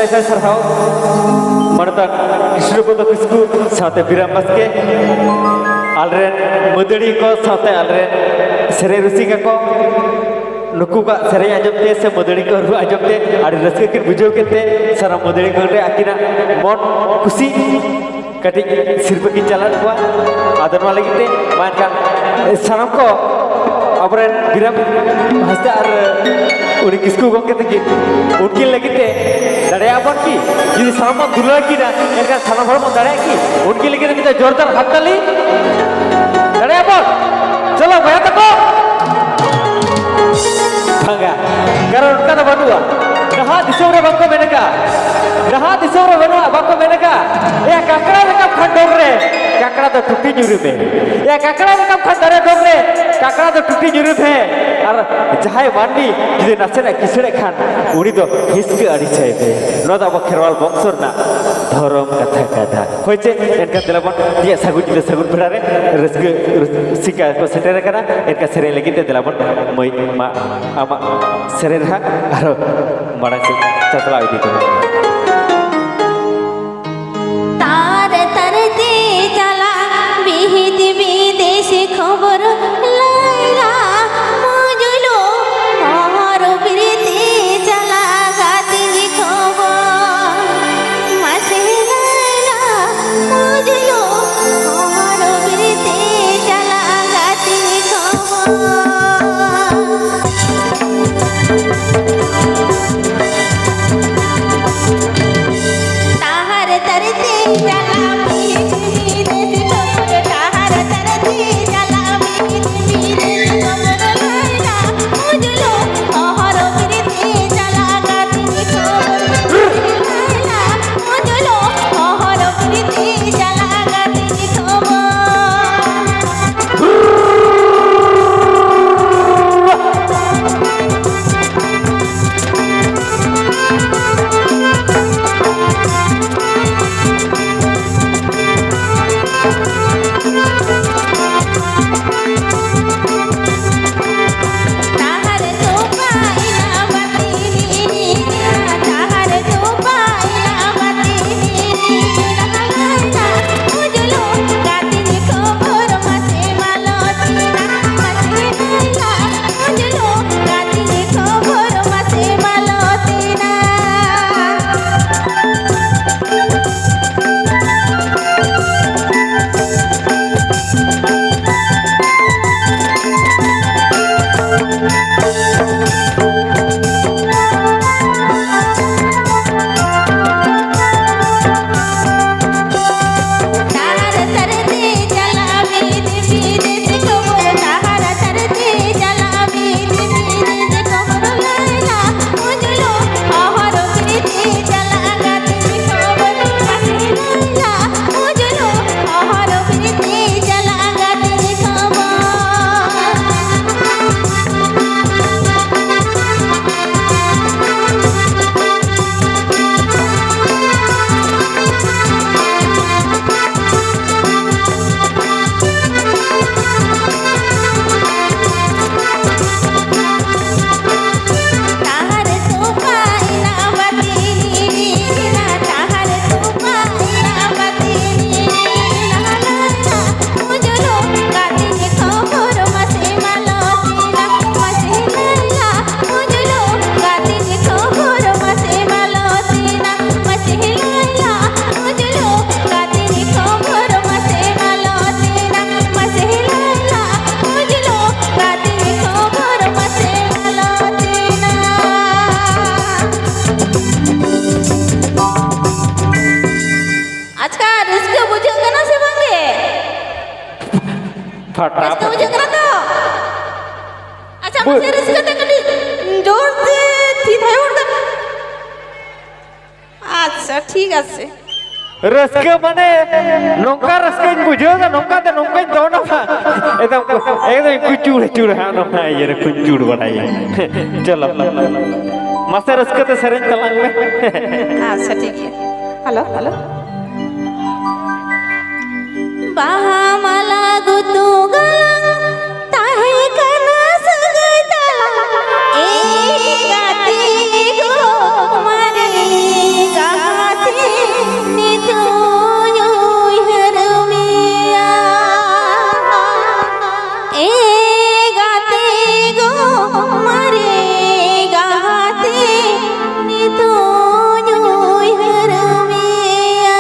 saya sarhau mantan Kisrubodo Kisku saate Biram Baske alren mudari ko saate alren sere rusika ko nuku ka sere ajamte se mudari ko ru ajamte adi raske kin bujau kete sara mudari ko re akina mon kusi kati sirpa kin jalan ko adan wala kite mainkan sanam ko apren Biram hasta ar uri Kisku ko kete ki unkin lagite dari apa ki jadi sama dulu lagi dah enggak sama orang dari ki unki lagi kita Jordan हाथ ताली dari apa चलो भैया तको enggak karena उनका तो बनुआ dah disore bangko menega dah disore bangko menega ya kakra rekam khandor re kakra तो टूटी nyurup है ya kakra rekam khandor re kakra तो टूटी nyurup है और जहाँ मानी जिसे नचने किसने खान उड़ी तो हिस्से अड़ी चाहिए नोट अब खेरवाल बक्सर ना धर्म कथा कथा होइचे इनका तेलापन dia sagun berare rezeki sika ko setere kana इनका सेरे लगी ते तेलापन moi ma ama serer ha aro marang se chatla idi ko तार तरते चला विहित विदेश खबर लाइला मजुलो और बिरते चला गाती खबर मासे लाइला मजुलो और बिरते चला गाती खबर ताहर तरते चला विहित विदेश खबर ताहर तरते चला विहित विदेश खबर लाइला मजुलो और बिरते चला गाती खबर लाइला मजुलो और बिरते चला गाती खबर फटा इसको मुझे करा तो अच्छा मुझे रिस्क ते कटी जोर से सीधा उड़ दे अच्छा ठीक আছে रस्के माने नौका रस्के बुझो ना नौका ते नौका दो ना एकदम कुचूड़ चूड़ है ना ये रे कुचूड़ बनाई चलो मस्त रस्के ते सरें तलांग में अच्छा ठीक है हेलो हेलो बाहा मला गुतू गला ताहे कना सगतला ए गाती गो मारे गाते नि तू यो हरमिया ए गाते गो मारे गाते नि तू यो हरमिया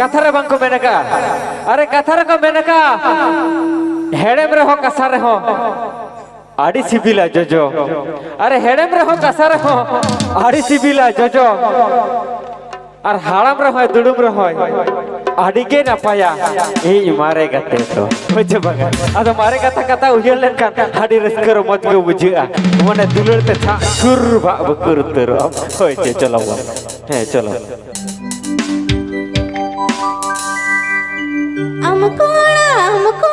कथारे बांको मेनका अरे कथारे को मेनका हेड़ेम रे हो कसा रे हो आड़ी सिबिला जोजो अरे हेड़ेम रे हो कसा रे हो आड़ी सिबिला जोजो और हाड़म रे हो दुड़ुम रे हो आड़ी के नापाया ए मारे गते तो बुझे बगा अद मारे कथा कथा उजल लेन कान आड़ी रस्कर मत गो बुझिया मने दुलर ते था सुर बा बकुर तरो होय चलो हे चलो हमको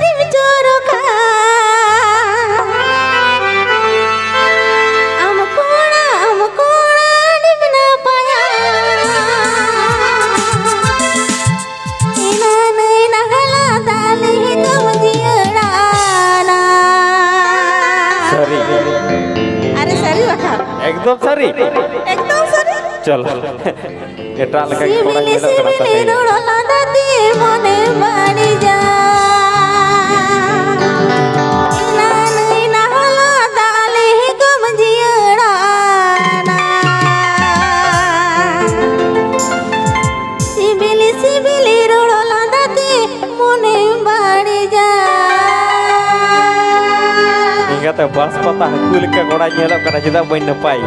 रिम चोरो का हमको रिम ना पाया एकदम सारी एकदम सरी चल एटा लगा के थोड़ा सिबिली खेलो करा सिबिली रोड़ा दादी मने बाड़ी जा इना नहीं ना हला दाले कम जियड़ा ना सिबिली सिबिली रोड़ा दादी मने बाड़ी जा इंगा तो बस पता कुल के गोड़ा झेलो करा जिदा बन न पाई